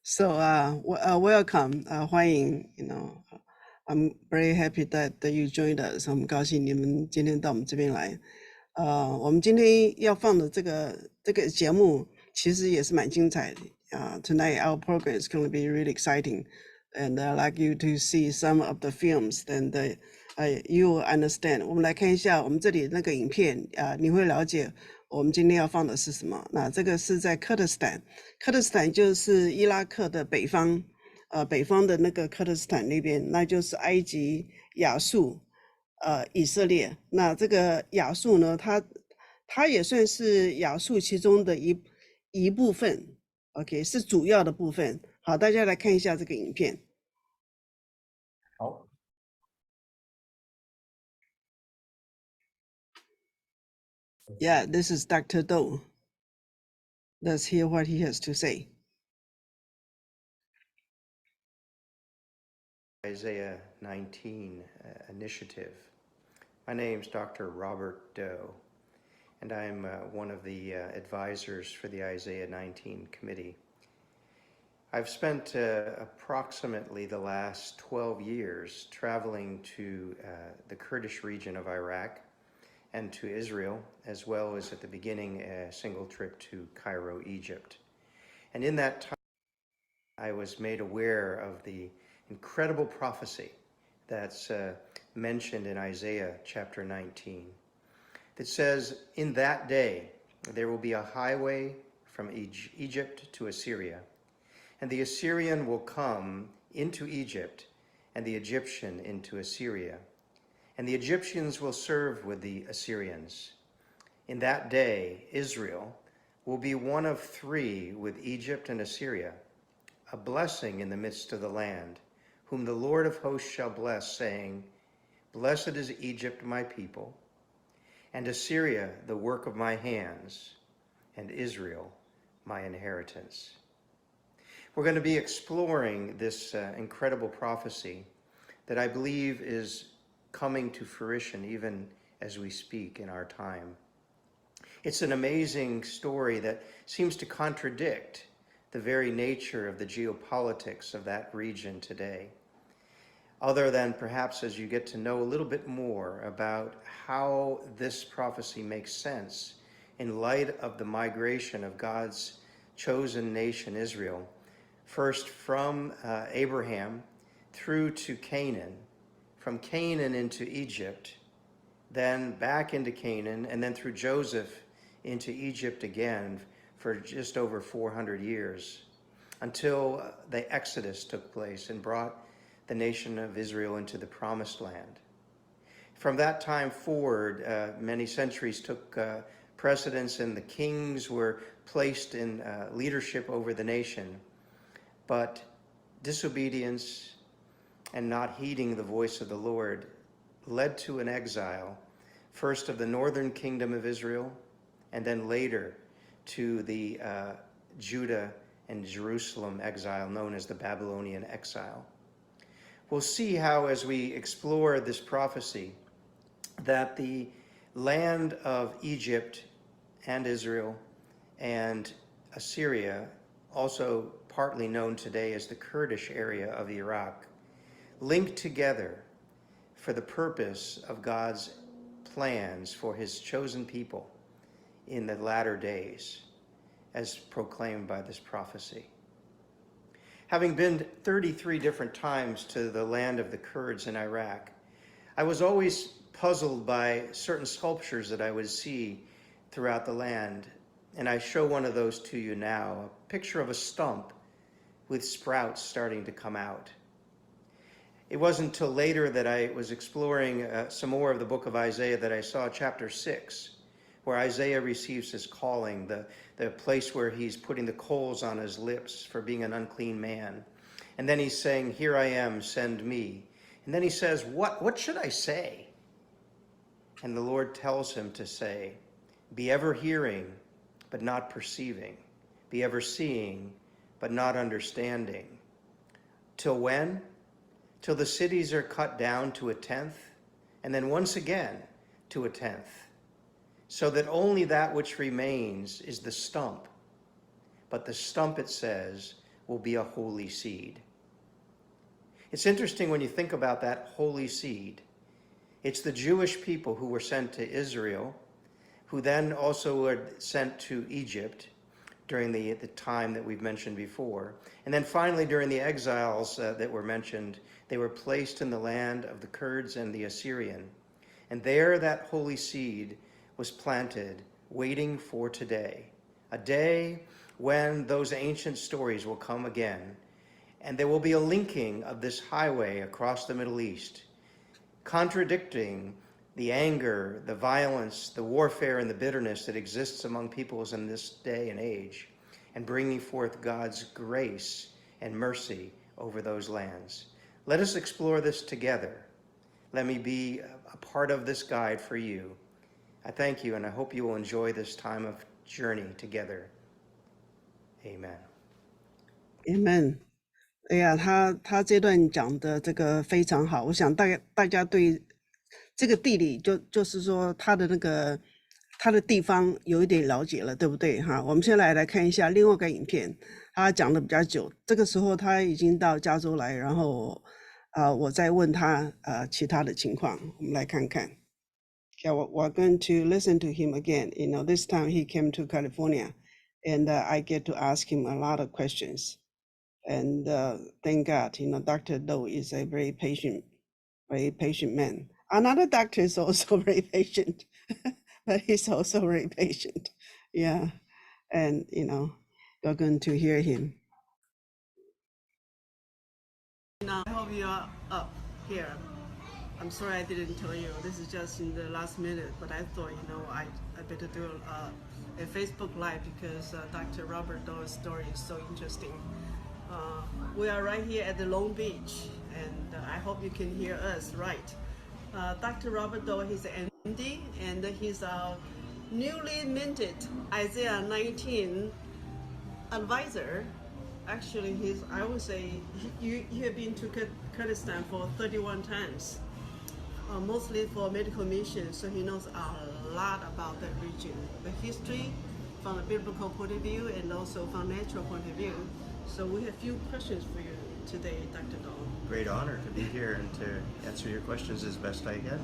So welcome, 欢迎 I'm very happy that you joined us. 我们高兴你们今天到我们这边来。我们今天要放的这个节目其实也是蛮精彩的。Tonight our program is going to be really exciting, and I'd like you to see some of the films, and you will understand. 我们来看一下我们这里那个影片，你会了解我们今天要放的是什么。那这个是在科特斯坦，科特斯坦就是伊拉克的北方，北方的那个科特斯坦那边，那就是埃及、亚述、以色列。那这个亚述呢，它也算是亚述其中的一部分 ，OK， 是主要的部分。好，大家来看一下这个影片。好。Yeah, this is Dr. Doe. Let's hear what he has to say. Isaiah 19 initiative. My name's Dr. Robert Doe, and I'm one of the advisors for the Isaiah 19 committee. I've spent approximately the last 12 years traveling to the Kurdish region of Iraq and to Israel, as well as at the beginning a single trip to Cairo, Egypt. And in that time, I was made aware of the incredible prophecy that's mentioned in Isaiah chapter 19 that says, in that day there will be a highway from Egypt to Assyria, and the Assyrian will come into Egypt, and the Egyptian into Assyria, and the Egyptians will serve with the Assyrians. In that day Israel will be one of three with Egypt and Assyria, a blessing in the midst of the land, whom the Lord of hosts shall bless, saying, Blessed is Egypt, my people, and Assyria, the work of my hands, and Israel, my inheritance. We're going to be exploring this incredible prophecy that I believe is coming to fruition even as we speak in our time. It's an amazing story that seems to contradict the very nature of the geopolitics of that region today. Other than perhaps as you get to know a little bit more about how this prophecy makes sense in light of the migration of God's chosen nation, Israel, first from Abraham through to Canaan, from Canaan into Egypt, then back into Canaan, and then through Joseph into Egypt again for just over 400 years, until the Exodus took place and brought the nation of Israel into the Promised Land. From that time forward, many centuries took precedence, and the kings were placed in leadership over the nation. But disobedience and not heeding the voice of the Lord led to an exile, first of the northern kingdom of Israel, and then later to the Judah and Jerusalem exile known as the Babylonian exile. We'll see how, as we explore this prophecy, that the land of Egypt and Israel and Assyria, also partly known today as the Kurdish area of Iraq, linked together for the purpose of God's plans for his chosen people in the latter days, as proclaimed by this prophecy. Having been 33 different times to the land of the Kurds in Iraq, I was always puzzled by certain sculptures that I would see throughout the land, and I show one of those to you now, a picture of a stump with sprouts starting to come out. It wasn't until later that I was exploring some more of the book of Isaiah that I saw chapter 6, where Isaiah receives his calling, the place where he's putting the coals on his lips for being an unclean man. And then he's saying, here I am, send me. And then he says, what should I say? And the Lord tells him to say, be ever hearing, but not perceiving. Be ever seeing, but not understanding. Till when? Till the cities are cut down to a tenth, and then once again to a tenth, so that only that which remains is the stump. But the stump, it says, will be a holy seed. It's interesting when you think about that holy seed. It's the Jewish people who were sent to Israel, who then also were sent to Egypt during the time that we've mentioned before. And then finally, during the exiles that were mentioned, they were placed in the land of the Kurds and the Assyrian. And there that holy seed was planted, waiting for today, a day when those ancient stories will come again, and there will be a linking of this highway across the Middle East, contradicting the anger, the violence, the warfare, and the bitterness that exists among peoples in this day and age, and bringing forth God's grace and mercy over those lands. Let us explore this together. Let me be a part of this guide for you. I thank you, and I hope you will enjoy this time of journey together. Amen. Amen。哎呀，他这段讲的这个非常好，我想大家对这个地理就是说他的地方有一点了解了，对不对哈？我们先来看一下另外一个影片，他讲的比较久，这个时候他已经到加州来，然后我再问他其他的情况，我们来看看。Okay, we're going to listen to him again. You know, this time he came to California, and I get to ask him a lot of questions. And thank God, you know, Dr. Doe is a very patient man. Another doctor is also very patient, but he's also very patient. Yeah, and you know, you're going to hear him. Now, I hope you are up here. I'm sorry I didn't tell you. This is just in the last minute, but I thought, you know, I better do a Facebook Live because Dr. Robert Doe's story is so interesting. We are right here at the Long Beach, and I hope you can hear us right. Dr. Robert Doe, he's an MD, and he's a newly minted Isaiah 19 advisor. Actually, I would say you have been to Kurdistan for 31 times, mostly for medical missions, so he knows a lot about that region, the history from a biblical point of view and also from a natural point of view. So we have a few questions for you today, Dr. Doe. Great honor to be here and to answer your questions as best I can.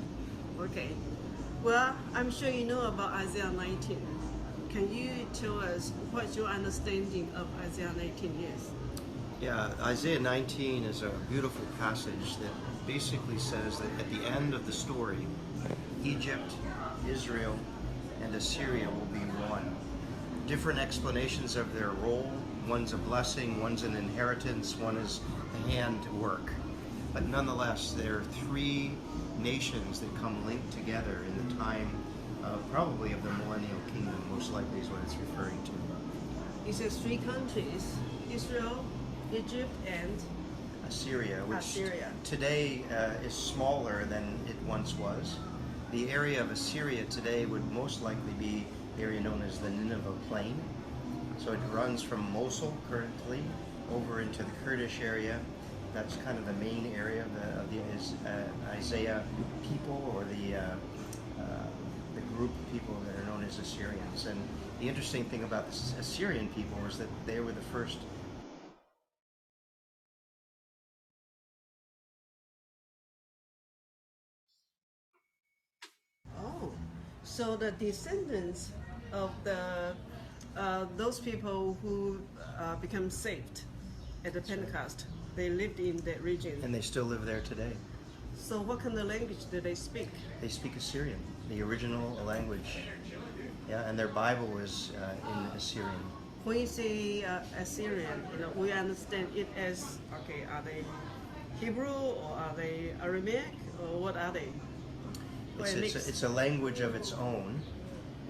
Okay. Well, I'm sure you know about Isaiah 19. Can you tell us what your understanding of Isaiah 19 is? Yeah, Isaiah 19 is a beautiful passage that basically says that at the end of the story, Egypt, Israel, and Assyria will be one. Different explanations of their role. One's a blessing, one's an inheritance, one is the handwork. But nonetheless, there are three nations that come linked together in the time probably of the millennial kingdom, most likely is what it's referring to. It says three countries, Israel, Egypt, and Assyria, which Assyria. Today is smaller than it once was. The area of Assyria today would most likely be the area known as the Nineveh Plain. So it runs from Mosul currently over into the Kurdish area. That's kind of the main area of the Isaiah people, or the group of people that are known as Assyrians. And the interesting thing about the Assyrian people is that they were the first So the descendants of those people who become saved at the Pentecost, they lived in that region. And they still live there today. So what kind of language do they speak? They speak Assyrian, the original language. Yeah, and their Bible is in Assyrian. When you say Assyrian, you know, we understand it as, okay, are they Hebrew or are they Aramaic or what are they? It's a language of its own.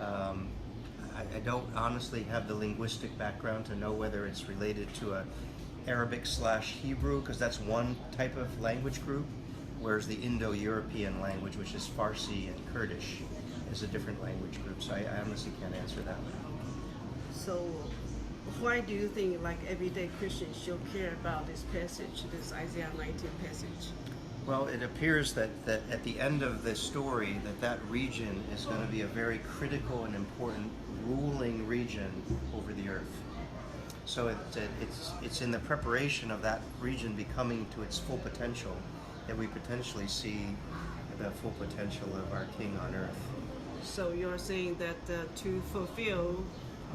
I don't honestly have the linguistic background to know whether it's related to a Arabic/Hebrew, because that's one type of language group, whereas the Indo-European language, which is Farsi and Kurdish, is a different language group. So I honestly can't answer that one. So why do you think like everyday Christians should care about this passage, this Isaiah 19 passage? Well, it appears that at the end of the story that region is going to be a very critical and important ruling region over the earth. So it's in the preparation of that region becoming to its full potential that we potentially see the full potential of our King on earth. So you're saying that to fulfill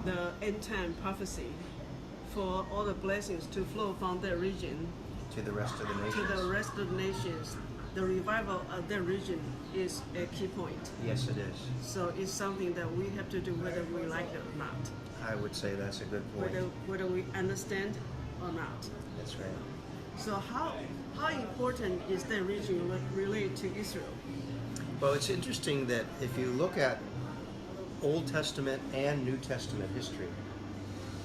the end time prophecy, for all the blessings to flow from that region To the rest of the nations. to the rest of the nations, the revival of that region is a key point. Yes, it is. So it's something that we have to do whether we like it or not, I would say that's a good point. whether we understand or not. That's right. So how important is that region related to Israel? Well, it's interesting that if you look at Old Testament and New Testament history,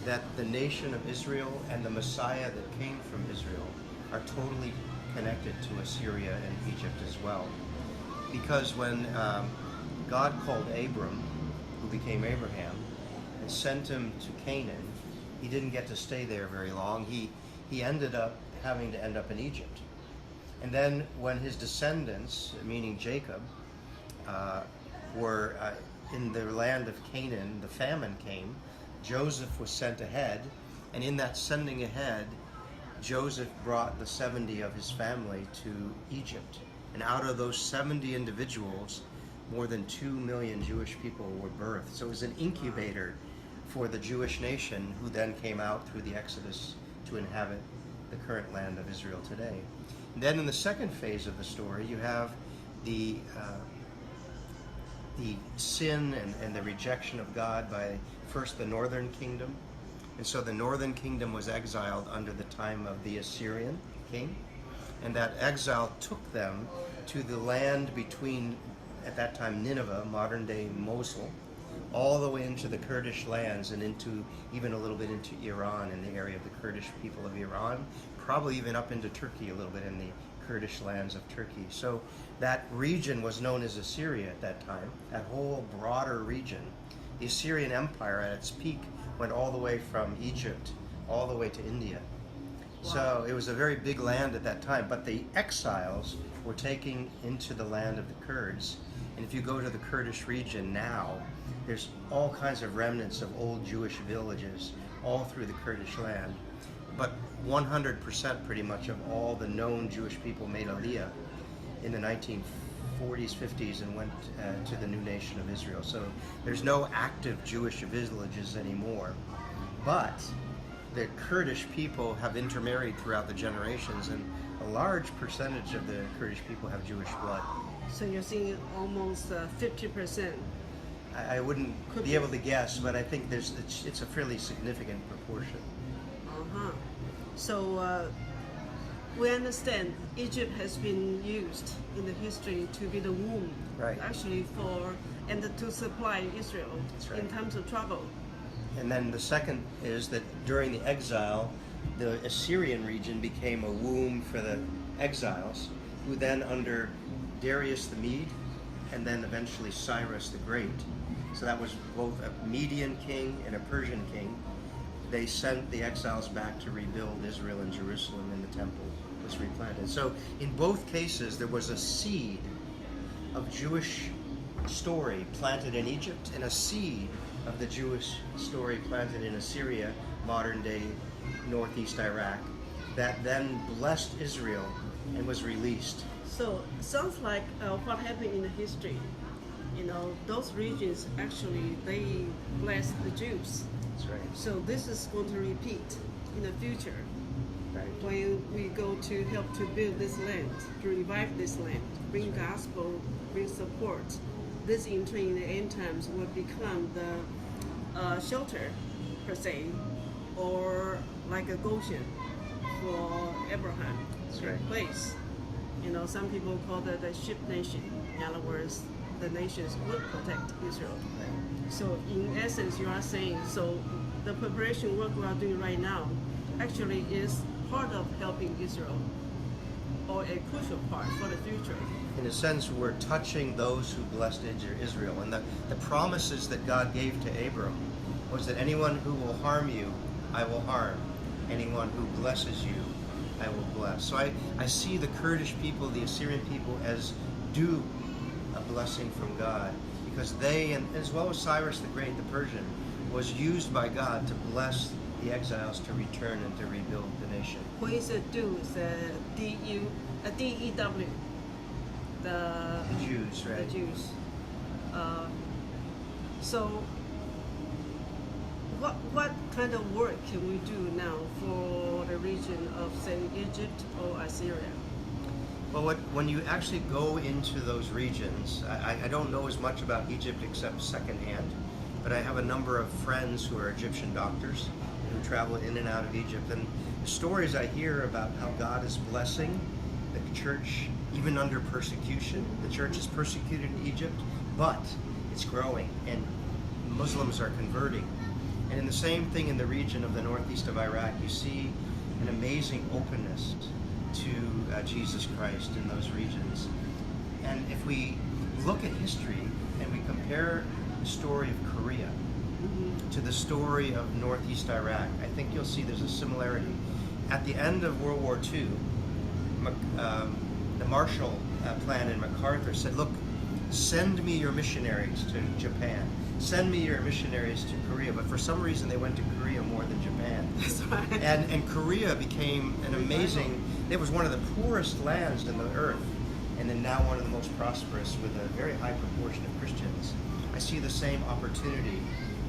that the nation of Israel and the Messiah that came from Israel are totally connected to Assyria and Egypt as well. Because when God called Abram, who became Abraham, and sent him to Canaan, he didn't get to stay there very long. He ended up having to end up in Egypt. And then when his descendants, meaning Jacob, were in the land of Canaan, the famine came. Joseph was sent ahead, and in that sending ahead, Joseph brought the 70 of his family to Egypt. And out of those 70 individuals, more than 2 million Jewish people were birthed. So it was an incubator for the Jewish nation, who then came out through the Exodus to inhabit the current land of Israel today. And then in the second phase of the story, you have the sin and the rejection of God by first the northern kingdom. And so the northern kingdom was exiled under the time of the Assyrian king. And that exile took them to the land between, at that time, Nineveh, modern day Mosul, all the way into the Kurdish lands and into even a little bit into Iran, in the area of the Kurdish people of Iran, probably even up into Turkey a little bit in the Kurdish lands of Turkey. So that region was known as Assyria at that time, that whole broader region. The Assyrian Empire at its peak went all the way from Egypt all the way to India. Wow. So it was a very big land at that time, but the exiles were taken into the land of the Kurds. And if you go to the Kurdish region now, there's all kinds of remnants of old Jewish villages all through the Kurdish land. But 100% pretty much of all the known Jewish people made Aliyah in the 1940s, 50s, and went to the new nation of Israel. So there's no active Jewish villages anymore. But the Kurdish people have intermarried throughout the generations, and a large percentage of the Kurdish people have Jewish blood. So you're seeing almost 50%. I wouldn't be able to guess, but I think it's a fairly significant proportion. So we understand Egypt has been used in the history to be the womb, right, actually and to supply Israel in times of trouble. And then the second is that during the exile, the Assyrian region became a womb for the exiles, who then under Darius the Mede and then eventually Cyrus the Great, so that was both a Median king and a Persian king, they sent the exiles back to rebuild Israel and Jerusalem, and the temple was replanted. So in both cases, there was a seed of Jewish story planted in Egypt and a seed of the Jewish story planted in Assyria, modern day northeast Iraq, that then blessed Israel and was released. So sounds like what happened in the history. Those regions actually, they blessed the Jews. That's right. So this is going to repeat in the future. Right. When we go to help to build this land, to revive this land, bring gospel, bring support, this in turn in the end times will become the shelter, per se, or like a Goshen for Abraham. That's right. Place. Some people call that the ship nation. In other words, the nations would protect Israel. So in essence, you are saying, so the preparation work we are doing right now actually is part of helping Israel, or a crucial part for the future. In a sense, we're touching those who blessed Israel. And the promises that God gave to Abram was that anyone who will harm you, I will harm. Anyone who blesses you, I will bless. So I see the Kurdish people, the Assyrian people, as due a blessing from God, because they, and as well as Cyrus the Great, the Persian, was used by God to bless the exiles to return and to rebuild the nation. What is it do? Is D-E-W. The Jews, right? The Jews. So what kind of work can we do now for the region of, say, Egypt or Assyria? Well, when you actually go into those regions, I don't know as much about Egypt except secondhand, but I have a number of friends who are Egyptian doctors who travel in and out of Egypt, and the stories I hear about how God is blessing the church even under persecution. The church is persecuted in Egypt, but it's growing and Muslims are converting. And in the same thing in the region of the northeast of Iraq, you see an amazing openness to Jesus Christ in those regions. And if we look at history and we compare the story of Korea to the story of northeast Iraq, I think you'll see there's a similarity. At the end of World War II, the Marshall Plan and MacArthur said, look, send me your missionaries to Japan. Send me your missionaries to Korea. But for some reason, they went to Korea more than Japan. That's right. And Korea became an amazing, it was one of the poorest lands in the earth, and then now one of the most prosperous with a very high proportion of Christians. I see the same opportunity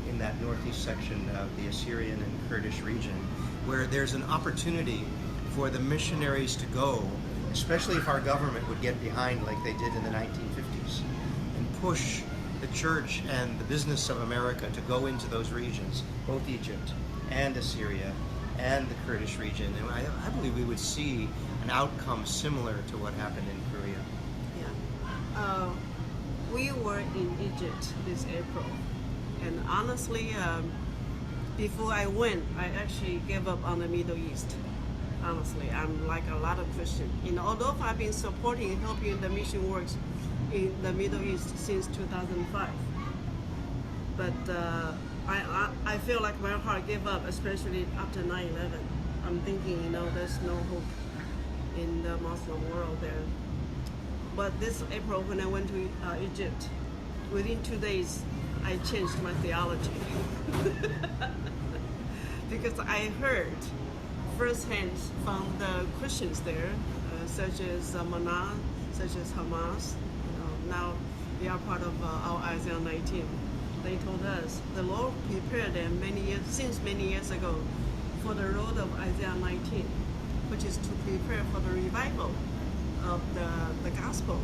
in that northeast section of the Assyrian and Kurdish region, where there's an opportunity for the missionaries to go, especially if our government would get behind like they did in the 1950s, and push the church and the business of America to go into those regions, both Egypt and Assyria and the Kurdish region. And I believe we would see an outcome similar to what happened in Korea. Yeah. We were in Egypt this April, and honestly, before I went, I actually gave up on the Middle East. Honestly, I'm like a lot of Christians. Although I've been supporting and helping the mission works in the Middle East since 2005, but I feel like my heart gave up, especially after 9/11. I'm thinking, there's no hope in the Muslim world there. But this April, when I went to Egypt, within 2 days, I changed my theology because I heard firsthand from the Christians there, such as Mina, such as Hamas. Now they are part of our Isaiah 19. They told us the Lord prepared them since many years ago for the road of Isaiah 19, which is to prepare for the revival of the gospel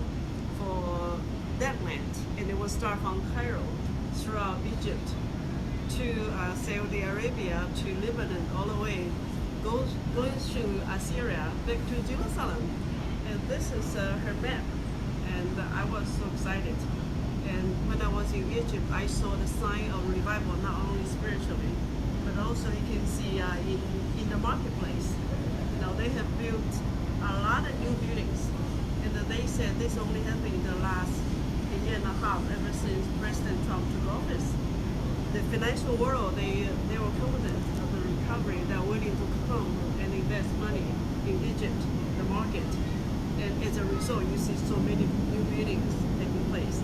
for that land. And it will start from Cairo throughout Egypt to Saudi Arabia to Lebanon, all the way going through Assyria back to Jerusalem. And this is her map, and I was so excited. And when I was in Egypt, I saw the sign of revival, not only spiritually, but also you can see in the marketplace. They have built a lot of new buildings, and they said this only happened in the last year and a half, ever since President Trump took office. The financial world, they were confident of the recovery. They're willing to come and invest money in Egypt, the market. And as a result, you see so many new buildings taking place.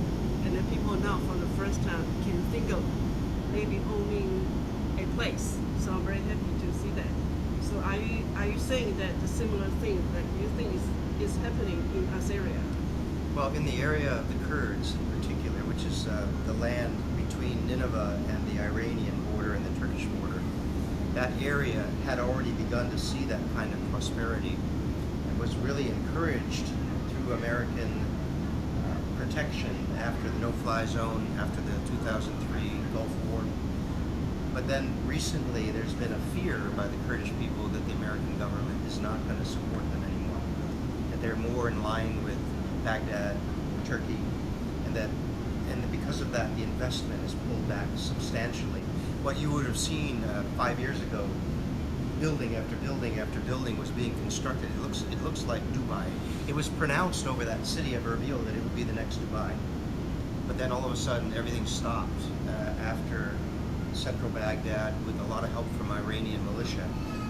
And then people now, for the first time, can think of maybe owning a place. So I'm very happy to see that. So are you saying that the similar thing that you think is happening in Assyria? Well, in the area of the Kurds in particular, which is the land between Nineveh and the Iranian border and the Turkish border, that area had already begun to see that kind of prosperity and was really encouraged through American protection after the no-fly zone, after the 2003 Gulf War. But then recently there's been a fear by the Kurdish people that the American government is not going to support them anymore, that they're more in line with Baghdad, Turkey, and because of that, the investment is pulled back substantially. What you would have seen 5 years ago, building after building after building was being constructed. It looks like Dubai. It was pronounced over that city of Erbil that it would be the next Dubai, but then all of a sudden everything stopped after central Baghdad, with a lot of help from Iranian militia,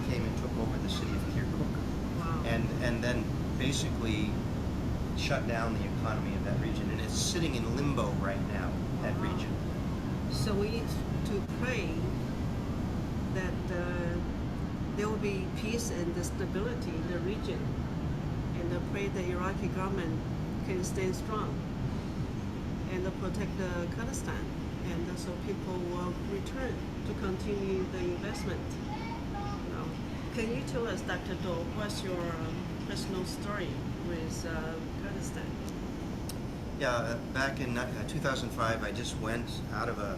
came and took over the city of Kirkuk. Wow. And then basically shut down the economy of that region, and it's sitting in limbo right now, that region. So we need to pray that there will be peace and stability in the region, and I pray the Iraqi government can stay strong and protect the Kurdistan, and so people will return to continue the investment. Can you tell us, Dr. Do, what's your personal story with Kurdistan? Yeah, back in 2005, I just went out of a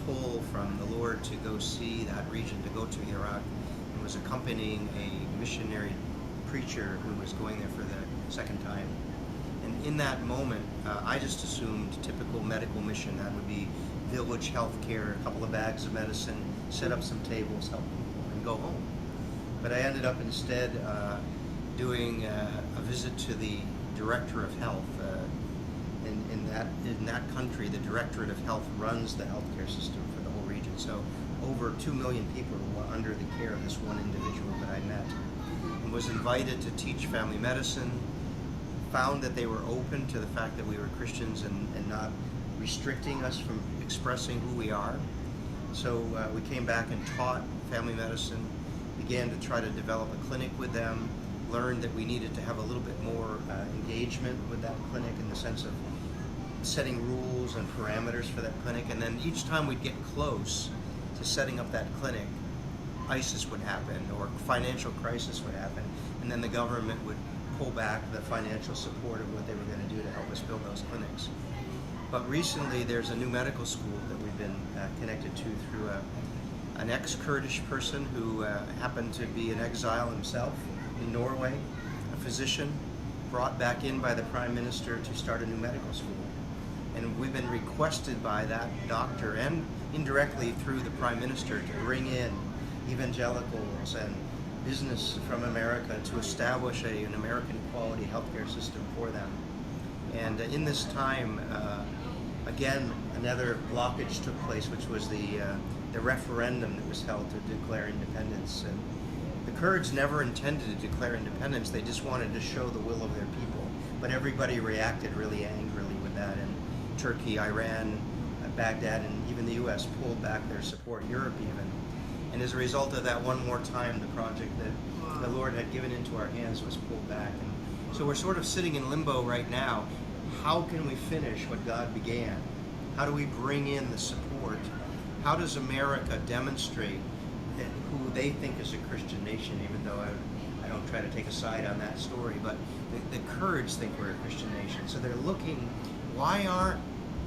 pull from the Lord to go see that region, to go to Iraq, and was accompanying a missionary preacher who was going there for the second time. And in that moment, I just assumed typical medical mission. That would be village health care, a couple of bags of medicine, set up some tables, help people, and go home. But I ended up instead doing a visit to the Director of Health. In that country, the Directorate of Health runs the healthcare system for the whole region. So over 2 million people were under the care of this one individual that I met, and was invited to teach family medicine. Found that they were open to the fact that we were Christians and not restricting us from expressing who we are. So we came back and taught family medicine, began to try to develop a clinic with them, learned that we needed to have a little bit more engagement with that clinic in the sense of setting rules and parameters for that clinic. And then each time we'd get close to setting up that clinic, ISIS would happen or financial crisis would happen, and then the government would pull back the financial support of what they were going to do to help us build those clinics. But recently there's a new medical school that we've been connected to through an ex-Kurdish person who happened to be in exile himself in Norway, a physician brought back in by the Prime Minister to start a new medical school. And we've been requested by that doctor and indirectly through the Prime Minister to bring in evangelicals and business from America to establish an American quality healthcare system for them. And in this time, again, another blockage took place, which was the referendum that was held to declare independence. And the Kurds never intended to declare independence, they just wanted to show the will of their people. But everybody reacted really angrily with that, and Turkey, Iran, Baghdad, and even the US pulled back their support, Europe even. And as a result of that, one more time, the project that the Lord had given into our hands was pulled back. And so we're sort of sitting in limbo right now. How can we finish what God began? How do we bring in the support? How does America demonstrate who they think is a Christian nation, even though I don't try to take a side on that story, but the Kurds think we're a Christian nation. So they're looking, why aren't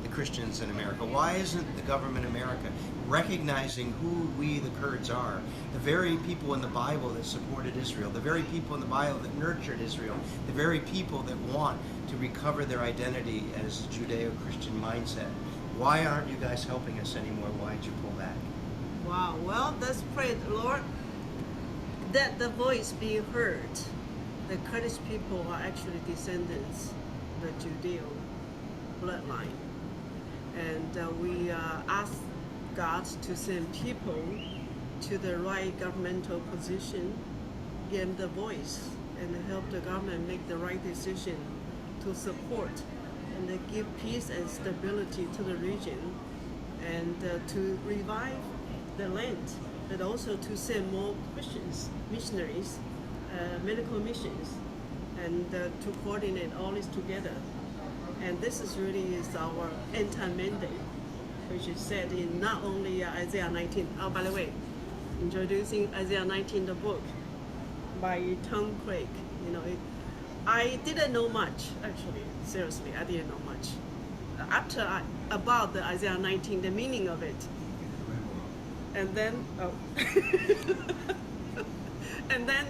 the Christians in America? Why isn't the government America recognizing who we, the Kurds, are? The very people in the Bible that supported Israel, the very people in the Bible that nurtured Israel, the very people that want to recover their identity as a Judeo-Christian mindset. Why aren't you guys helping us anymore? Why did you pull back? Wow, well, let's pray, Lord, that the voice be heard. The Kurdish people are actually descendants of the Judeo bloodline. And we ask God to send people to the right governmental position, give them the voice, and help the government make the right decision to support and give peace and stability to the region, and to revive the land, but also to send more Christians, missionaries, medical missions, and to coordinate all this together. And this is really our end-time mandate, which is said in not only Isaiah 19. Oh, by the way, introducing Isaiah 19, the book by Tom Craig. You know, I didn't know much, actually. Seriously, I didn't know much. About the Isaiah 19, the meaning of it. And then, and then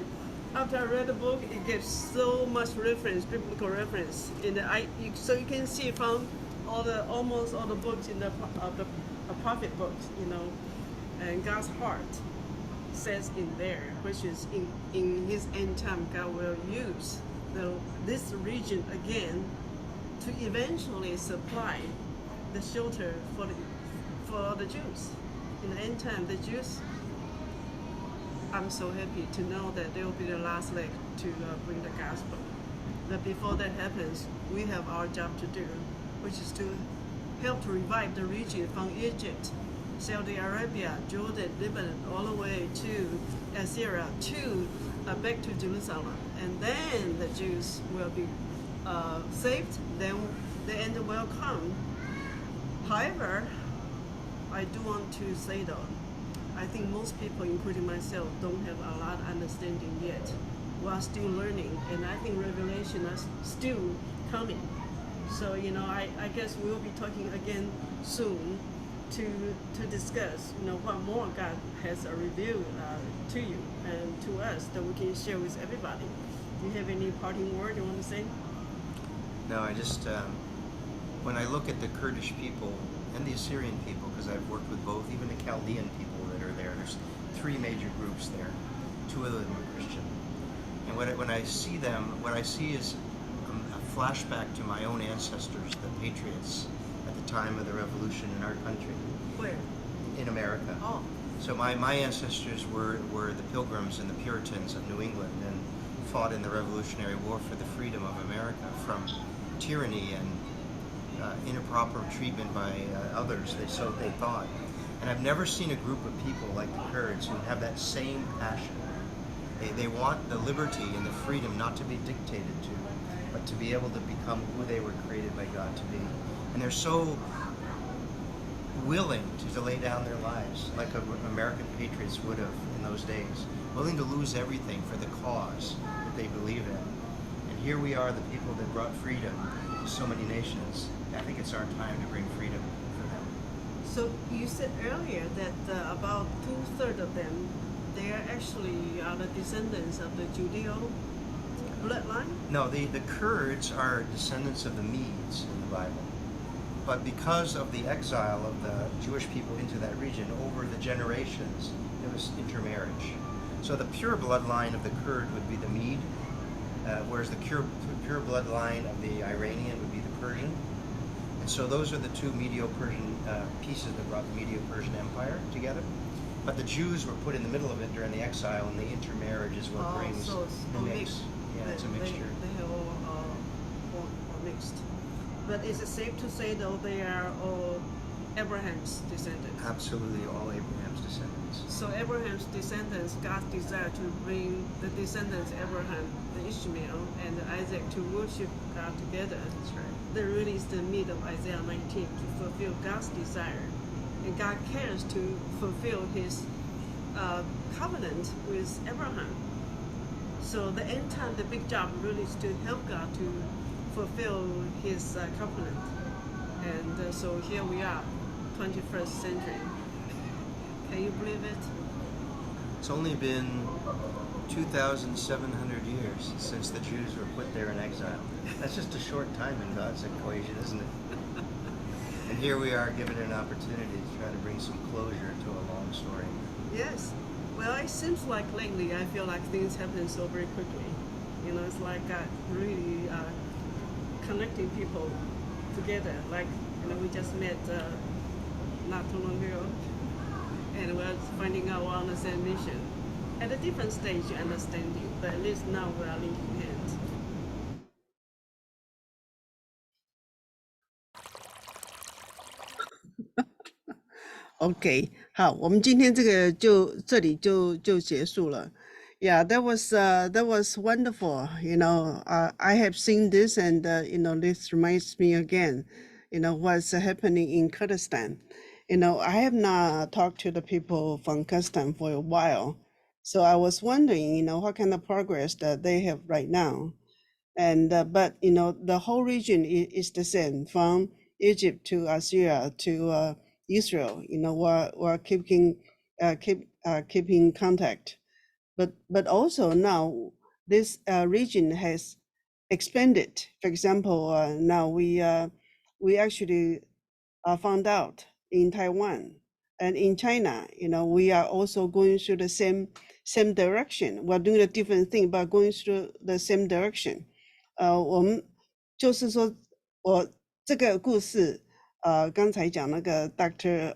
after I read the book, it gives so much reference, biblical reference in the so you can see from almost all the books in the prophet books, you know, and God's heart says in there, which is in His end time, God will use this region again to eventually supply the shelter for the Jews. In the end time, the Jews, I'm so happy to know that they will be the last leg to bring the gospel. But before that happens, we have our job to do, which is to help to revive the region from Egypt Saudi Arabia, Jordan, Lebanon, all the way to Syria, to back to Jerusalem. And then the Jews will be saved, then the end will come. However, I do want to say though, I think most people, including myself, don't have a lot of understanding yet. We are still learning, and I think revelation is still coming. So, you know, I guess we'll be talking again soon to discuss, you know, what more God has revealed to you and to us that we can share with everybody. Do you have any parting word you want to say? No, I just, when I look at the Kurdish people and the Assyrian people, because I've worked with both, even the Chaldean people that are there, there's 3 major groups there. 2 of them are Christian. And when I see them, what I see is a flashback to my own ancestors, the patriots, at the time of the revolution in our country. Where? In America. Oh. So my ancestors were the Pilgrims and the Puritans of New England and fought in the Revolutionary War for the freedom of America from tyranny and inappropriate treatment by others, so they thought. And I've never seen a group of people like the Kurds who have that same passion. They want the liberty and the freedom not to be dictated to, but to be able to become who they were created by God to be. And they're so willing to lay down their lives like American patriots would have in those days, willing to lose everything for the cause that they believe in. And here we are, the people that brought freedom to so many nations. I think it's our time to bring freedom for them. So you said earlier that about 2/3 of them, they are actually the descendants of the Judeo bloodline? No, the Kurds are descendants of the Medes in the Bible. But because of the exile of the Jewish people into that region over the generations, there was intermarriage. So the pure bloodline of the Kurd would be the Mede, whereas the pure bloodline of the Iranian would be the Persian. And so those are the 2 Medo-Persian pieces that brought the Medo-Persian Empire together. But the Jews were put in the middle of it during the exile, and the intermarriage is what brings so it's the mix. mixed. Yeah, it's a mixture. They have all mixed. But is it safe to say though they are all Abraham's descendants? Absolutely all Abraham's descendants. So Abraham's descendants, God's desire to bring the descendants Abraham, the Ishmael, and Isaac to worship God together. That's right. That really is the meat of Isaiah 19, to fulfill God's desire. And God cares to fulfill his covenant with Abraham. So the end time, the big job really is to help God to fulfill his covenant. And so here we are, 21st century. Can you believe it? It's only been 2,700 years since the Jews were put there in exile. That's just a short time in God's equation, isn't it? And here we are given an opportunity to try to bring some closure to a long story. Yes. Well, it seems like lately I feel like things happen so very quickly. You know, it's like God really connecting people together. Like, you know, we just met not too long ago, and we're finding out we're on the same mission. At a different stage, you understanding, but at least now we are linking hands. OK， 好，我们今天这个这里就结束了。Yeah, that was wonderful. You know, I have seen this, and you know, this reminds me again, you know, what's happening in Kurdistan. You know, I have not talked to the people from Kurdistan for a while, so I was wondering, you know, what kind of progress that they have right now. And but you know, the whole region is the same, from Egypt to Assyria to Israel. You know, we're keeping contact. But also now this region has expanded. For example, now we actually found out in Taiwan and in China. You know, we are also going through the same direction. We're doing a different thing, but going through the same direction. 我们就是说，我这个故事，刚才讲那个 Doctor，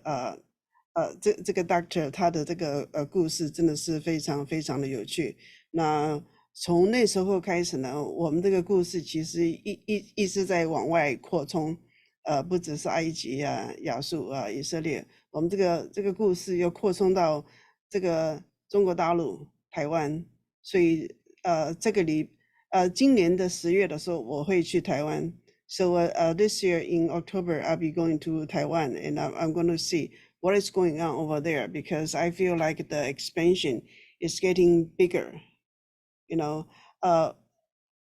这个 Doctor 他的这个故事真的是非常非常的有趣。那从那时候开始呢，我们这个故事其实一直在往外扩充，不只是埃及啊、亚述啊、以色列，我们这个故事又扩充到这个中国大陆、台湾，所以今年的10月的时候我会去台湾。So this year in October, I'll be going to Taiwan, and I'm going to see what is going on over there, because I feel like the expansion is getting bigger. You know,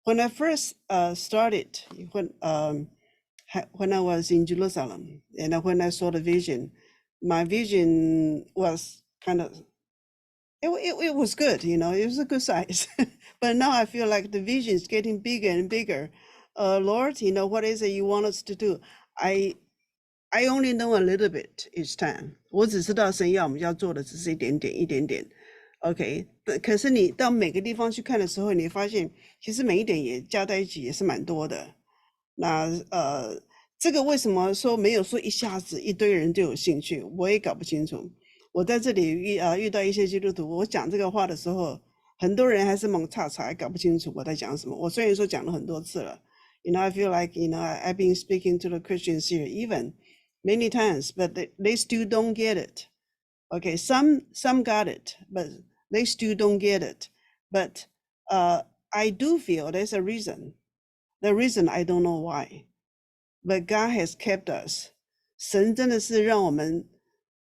when I first started, when I was in Jerusalem, and when I saw the vision, my vision was kind of, it was good, you know, it was a good size. But now I feel like the vision is getting bigger and bigger. Lord, you know, what is it you want us to do? I only know a little bit each time. 我只知道神要我们要做的只是一点点。OK， 可是你到每个地方去看的时候，你发现其实每一点也加在一起也是蛮多的。那这个为什么说没有说一下子一堆人就有兴趣，我也搞不清楚。我在这里遇到一些基督徒，我讲这个话的时候，很多人还是猛叉叉，搞不清楚我在讲什么。我虽然说讲了很多次了。You know, I feel like, you know, I've been speaking to the Christians here even many times, but they still don't get it. Okay, some got it, but they still don't get it. But I do feel there's a reason. The reason I don't know why, but God has kept us. 神真的是让我们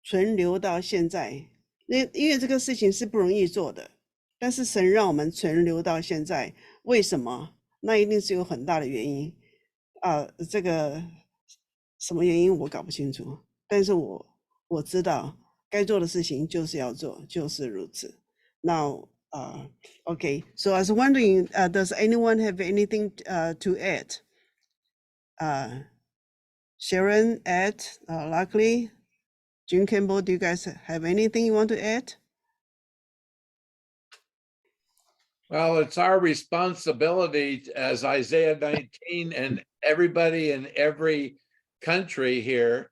存留到现在。因为这个事情是不容易做的，但是神让我们存留到现在，为什么？那一定是有很大的原因这个什么原因我搞不清楚，但是我知道该做的事情就是要做，就是如此。Now, okay, so I was wondering, does anyone have anything to add? Sharon, Ed, Luckily, June Campbell, do you guys have anything you want to add? Well, it's our responsibility as Isaiah 19, and everybody in every country here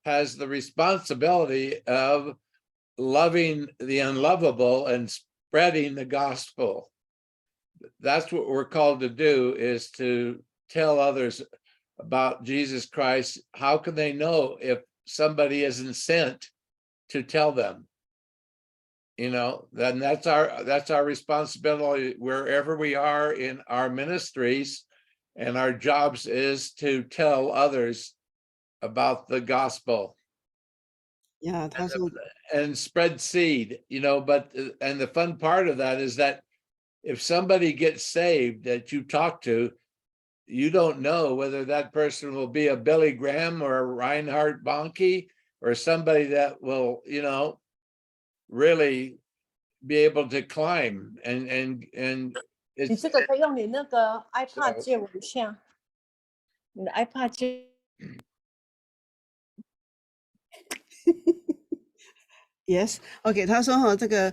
has the responsibility of loving the unlovable and spreading the gospel. That's what we're called to do, is to tell others about Jesus Christ. How can they know if somebody isn't sent to tell them? You know, then that's our responsibility wherever we are in our ministries, and our jobs is to tell others about the gospel. Yeah, and spread seed, you know, and the fun part of that is that if somebody gets saved that you talk to, you don't know whether that person will be a Billy Graham or a Reinhard Bonnke or somebody that will, you know, really be able to climb and 你这个可以用你那个 iPad 借我一下，你的 iPad 借。Yes, OK， 他说哈，这个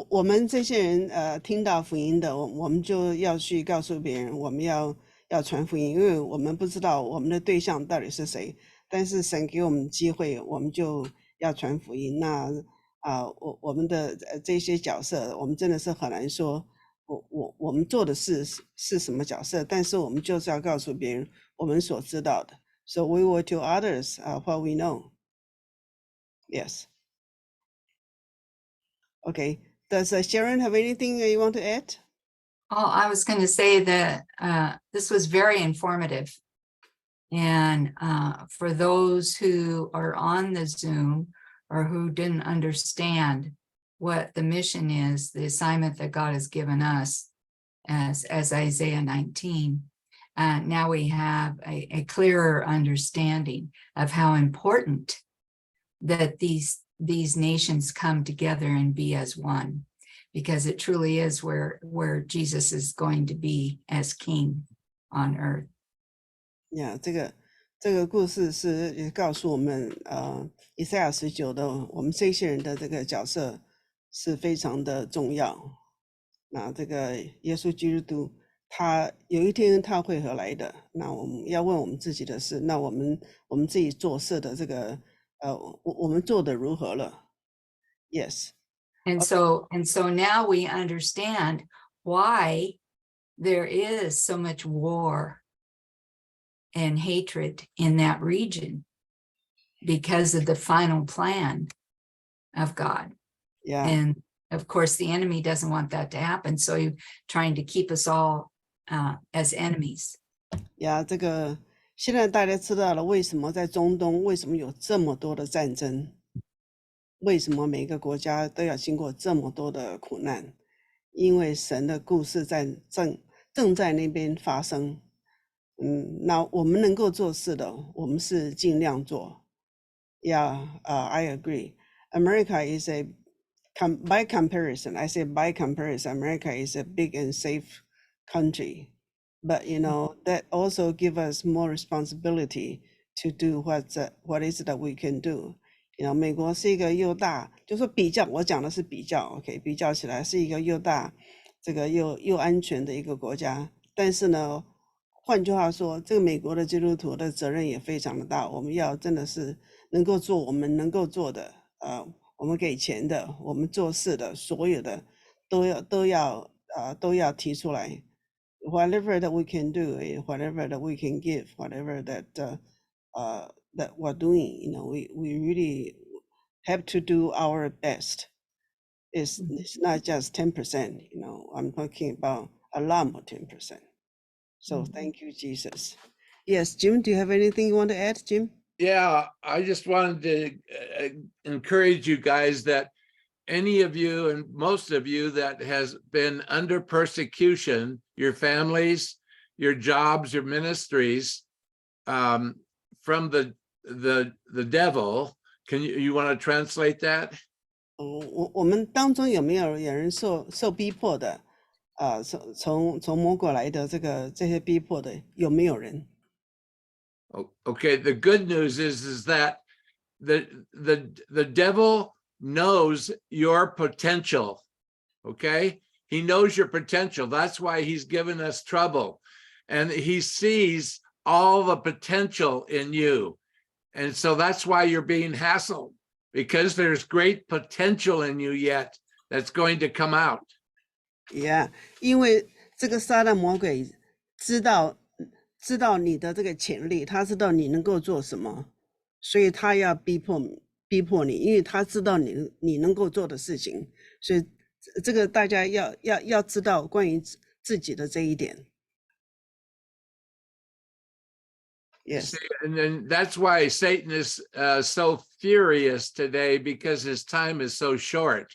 我们这些人听到福音的，我们就要去告诉别人，我们要传福音，因为我们不知道我们的对象到底是谁，但是神给我们机会，我们就要传福音。那我们的这些角色，我们真的是很难说，我们做的是什么角色，但是我们就是要告诉别人我们所知道的。So we will tell others what we know. Yes. Okay. Does Sharon have anything you want to add? Oh, I was going to say that this was very informative. And for those who are on the Zoom or who didn't understand what the mission is, the assignment that God has given us as Isaiah 19, now we have a clearer understanding of how important that these nations come together and be as one, because it truly is where Jesus is going to be as king on earth. Yeah, 这个故事是也告诉我们以赛亚19的我们这些人的这个角色是非常的重要。那这个耶稣基督他有一天他会何来的，那我们要问我们自己的事，那我们自己做事的这个我们做的如何了。Yes. And so now we understand why there is so much war and hatred in that region. because of the final plan of God. Yeah. And of course, the enemy doesn't want that to happen. So he's trying to keep us all as enemies. 呀，这个现在大家知道了为什么在中东为什么有这么多的战争，为什么每个国家都要经过这么多的苦难，因为神的故事正在那边发生。那我们能够做事的，我们是尽量做。Yeah, I agree. America is by comparison, I say by comparison, America is a big and safe country. But, you know, that also give us more responsibility to do what is it that we can do. You know, 美国是一个又大，就说比较，我讲的是比较 ，OK， 比较起来是一个又大，这个又安全的一个国家。但是呢，换句话说，这个美国的基督徒的责任也非常的大，我们要真的是能够做我们能够做的，我们给钱的，我们做事的，所有的都要提出来。Whatever that we can do, whatever that we can give, whatever that that we're doing, you know, we really have to do our best. It's not just 10%, you know, I'm talking about a lot more 10%. So thank you, Jesus. Yes, Jim, do you have anything you want to add, Jim? Yeah, I just wanted to encourage you guys that any of you and most of you that has been under persecution, your families, your jobs, your ministries, from the devil. Can you want to translate that? 我们当中有没有人受逼迫的？从魔鬼来的这些逼迫的有没有人？ Okay, the good news is that the devil knows your potential. Okay, he knows your potential. That's why he's given us trouble, and he sees all the potential in you, and so that's why you're being hassled, because there's great potential in you yet that's going to come out. Yeah, 因为这个撒旦魔鬼知道你的这个潜力，他知道你能够做什么，所以他要逼迫你，因为他知道你能够做的事情，所以这个大家要知道关于自己的这一点。Yes. And then that's why Satan is so furious today, because his time is so short.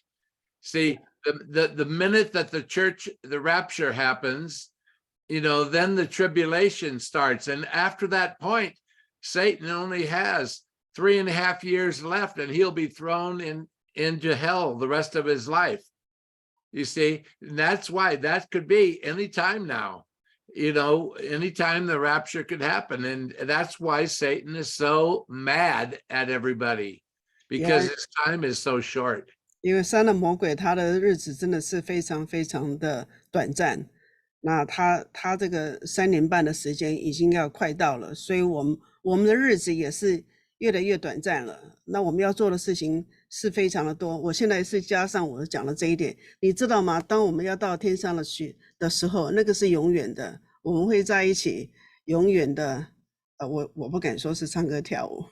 See, the minute that the rapture happens, you know, then the tribulation starts. And after that point, Satan only has 3.5 years left, and he'll be thrown into hell the rest of his life. You see, and that's why that could be any time now. You know, anytime the rapture could happen. And that's why Satan is so mad at everybody, because his time is so short. 因为撒旦魔鬼他的日子真的是非常非常的短暂，那他这个3年半的时间已经要快到了，所以我们的日子也是越来越短暂了。那我们要做的事情是非常的多。我现在是加上我讲的这一点，你知道吗？当我们要到天上了去的时候，那个是永远的，我们会在一起，永远的。我不敢说是唱歌跳舞。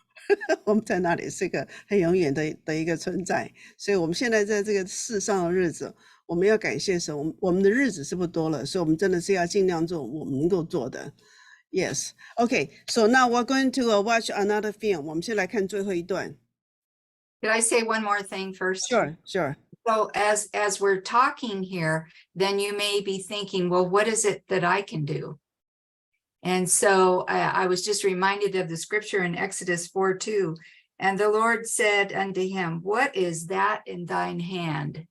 我们在那里是个很永远的一个存在，所以我们现在在这个世上的日子，我们要感谢神，我们的日子是不多了，所以我们真的是要尽量做我们能够做的。Yes, okay, so now we're going to watch another film. 我们先来看最后一段。Could I say one more thing first? Sure. So as we're talking here, then you may be thinking, well, what is it that I can do? And so I was just reminded of the scripture in Exodus 4:2. And the Lord said unto him, what is that in thine hand?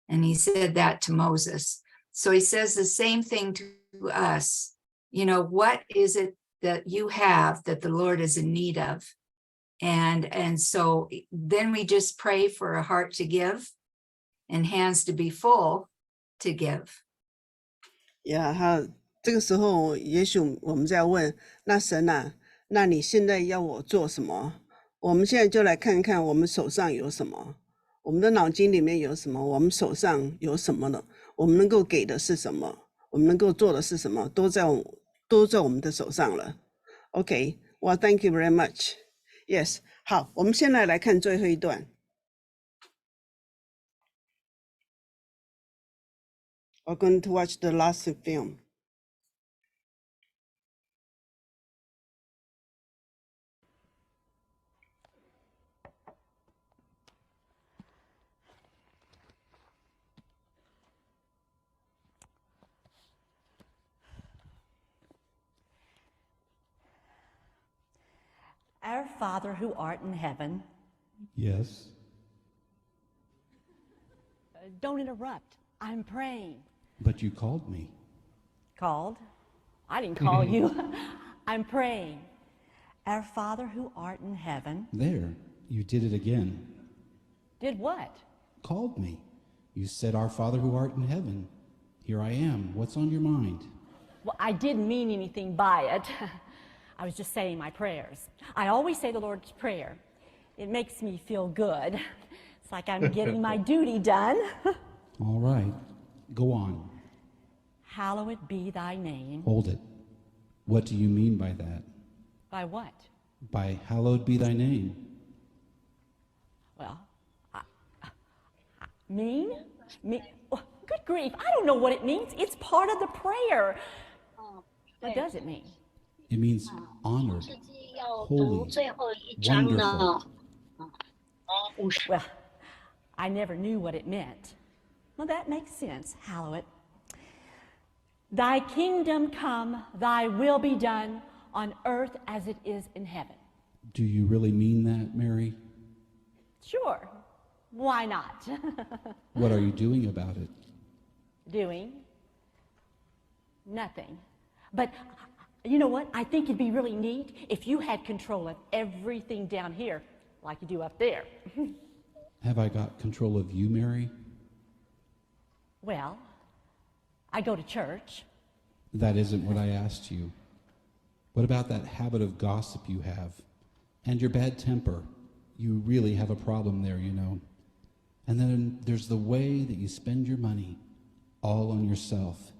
And he said that to Moses. So he says the same thing to us. You know, what is it that you have that the Lord is in need of? And so then we just pray for a heart to give and hands to be full to give. Yeah, 这个时候也许我们在问，那神啊，那你现在要我做什么？我们现在就来看看我们手上有什么，我们的脑筋里面有什么，我们手上有什么呢？我们能够给的是什么？我们能够做的是什么？都在我们的手上了。Okay, well, thank you very much. Yes, 好，我们现在来看最后一段。We're going to watch the last film. Our Father who art in heaven. Yes. Don't interrupt. I'm praying. But you called me. Called? I didn't call you. I'm praying. Our Father who art in heaven. There, you did it again. Did what? Called me. You said, Our Father who art in heaven. Here I am. What's on your mind? Well, I didn't mean anything by it. I was just saying my prayers. I always say the Lord's Prayer. It makes me feel good. It's like I'm getting my duty done. All right. Go on. Hallowed be thy name. Hold it. What do you mean by that? By what? By hallowed be thy name. Well, mean? Oh, good grief, I don't know what it means. It's part of the prayer. What does it mean? It means honored, holy, wonderful. Well, I never knew what it meant. Well, that makes sense. Hallow it. Thy kingdom come, thy will be done on earth as it is in heaven. Do you really mean that, Mary? Sure. Why not? What are you doing about it? Doing nothing. But you know what? I think it'd be really neat if you had control of everything down here like you do up there. Have I got control of you, Mary? Well, I go to church. That isn't what I asked you. What about that habit of gossip you have? And your bad temper? You really have a problem there, you know. And then there's the way that you spend your money, all on yourself.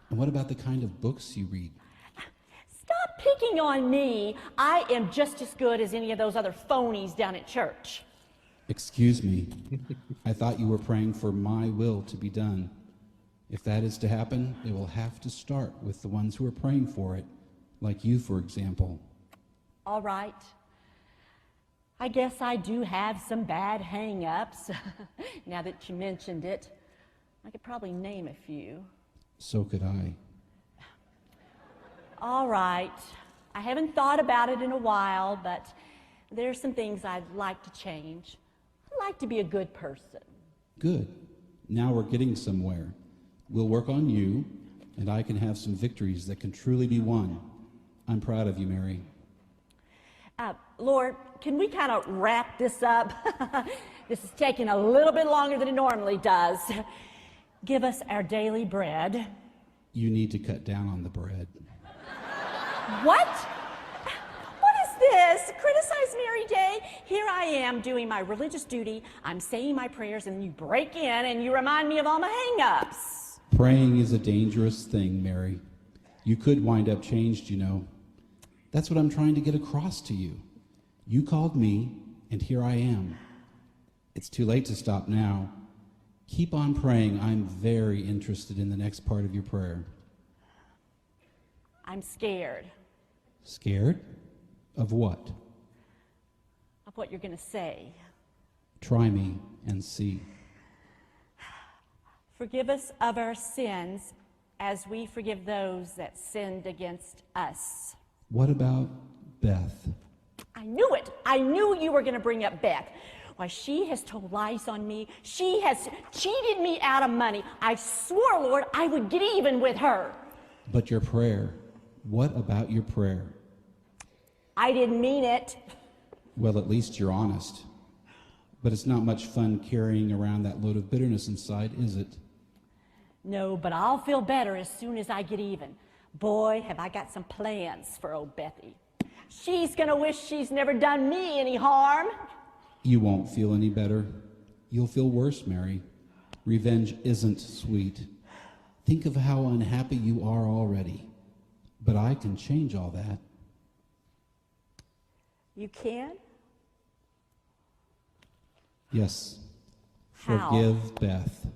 And what about the kind of books you read? Stop picking on me. I am just as good as any of those other phonies down at church. Excuse me. I thought you were praying for my will to be done. If that is to happen, it will have to start with the ones who are praying for it, like you, for example. All right. I guess I do have some bad hang-ups. Now that you mentioned it, I could probably name a few. So could I. All right. I haven't thought about it in a while, but there's some things I'd like to change. I'd like to be a good person. Good. Now we're getting somewhere. We'll work on you, and I can have some victories that can truly be won. I'm proud of you, Mary. Lord, can we kind of wrap this up? This is taking a little bit longer than it normally does. Give us our daily bread. You need to cut down on the bread. What? What is this? Criticize Mary Day? Here I am doing my religious duty. I'm saying my prayers, and you break in and you remind me of all my hang-ups. Praying is a dangerous thing, Mary. You could wind up changed, you know. That's what I'm trying to get across to you. You called me, and here I am. It's too late to stop now. Keep on praying. I'm very interested in the next part of your prayer. I'm scared. Scared? Of what? Of what you're going to say. Try me and see. Forgive us of our sins as we forgive those that sinned against us. What about Beth? I knew it. I knew you were going to bring up Beth. Why, she has told lies on me. She has cheated me out of money. I swore, Lord, I would get even with her. But your prayer. What about your prayer? I didn't mean it. Well, at least you're honest. But it's not much fun carrying around that load of bitterness inside, is it? No, but I'll feel better as soon as I get even. Boy, have I got some plans for old Bethy. She's going to wish she's never done me any harm. You won't feel any better. You'll feel worse, Mary. Revenge isn't sweet. Think of how unhappy you are already. But I can change all that. You can? Yes. How? Forgive Beth.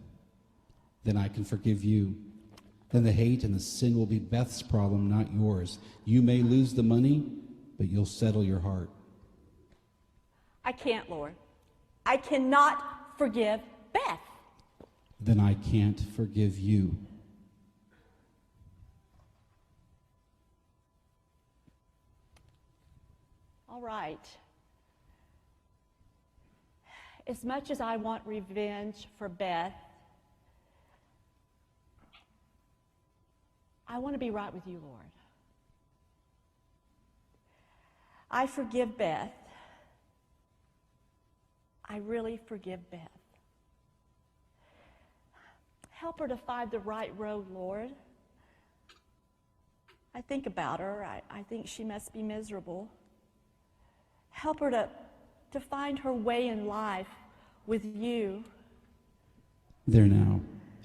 Then I can forgive you. Then the hate and the sin will be Beth's problem, not yours. You may lose the money, but you'll settle your heart. I can't, Lord. I cannot forgive Beth. Then I can't forgive you. All right. As much as I want revenge for Beth, I want to be right with you, Lord. I forgive Beth. I really forgive Beth. Help her to find the right road, Lord. I think about her. I think she must be miserable. Help her to find her way in life with you. There now.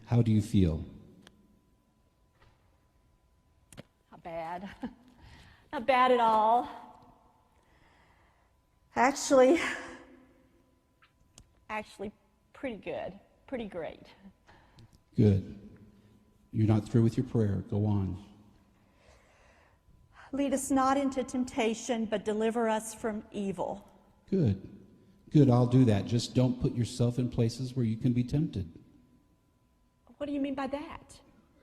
How do you feel? Not bad. Not bad at all. Actually, pretty good. Pretty great. Good. You're not through with your prayer. Go on. Lead us not into temptation, but deliver us from evil. Good. Good, I'll do that. Just don't put yourself in places where you can be tempted. What do you mean by that?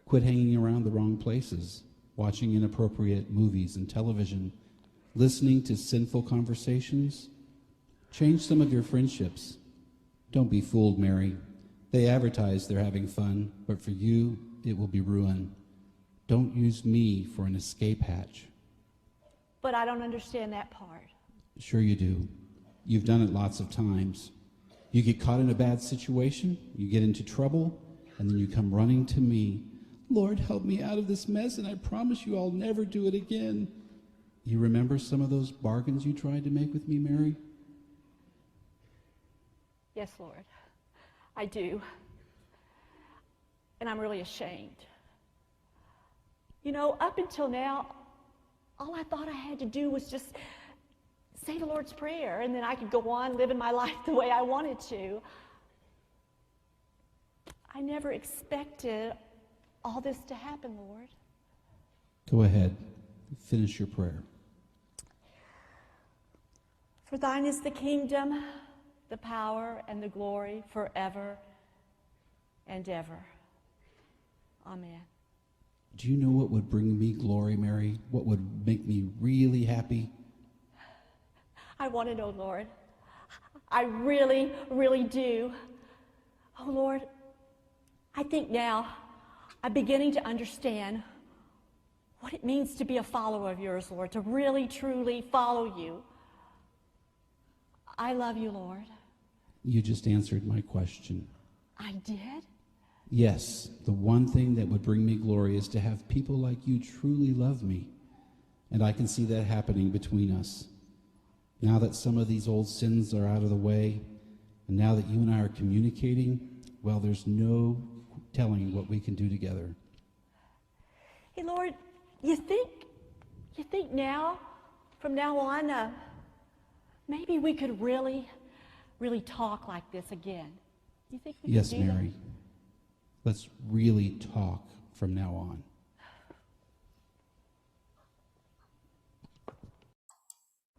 Quit hanging around the wrong places, watching inappropriate movies and television, listening to sinful conversations. Change some of your friendships. Don't be fooled, Mary. They advertise they're having fun, but for you, it will be ruin. Don't use me for an escape hatch. But I don't understand that part. Sure you do. You've done it lots of times. You get caught in a bad situation, you get into trouble, and then you come running to me. Lord, help me out of this mess, and I promise you I'll never do it again. You remember some of those bargains you tried to make with me, Mary? Yes, Lord, I do. And I'm really ashamed. You know, up until now, all I thought I had to do was just say the Lord's Prayer, and then I could go on living my life the way I wanted to. I never expected all this to happen, Lord. Go ahead. Finish your prayer. For thine is the kingdom, the power, and the glory forever and ever. Amen. Do you know what would bring me glory, Mary? What would make me really happy? I want to know, Lord. I really, really do. Oh, Lord, I think now I'm beginning to understand what it means to be a follower of yours, Lord, to really, truly follow you. I love you, Lord. You just answered my question. I did? Yes, the one thing that would bring me glory is to have people like you truly love me. And I can see that happening between us. Now that some of these old sins are out of the way, and now that you and I are communicating, well, there's no telling what we can do together. Hey, Lord, you think now, from now on, maybe we could really talk like this again? You think we Yes, could do that? Mary. Let's really talk from now on.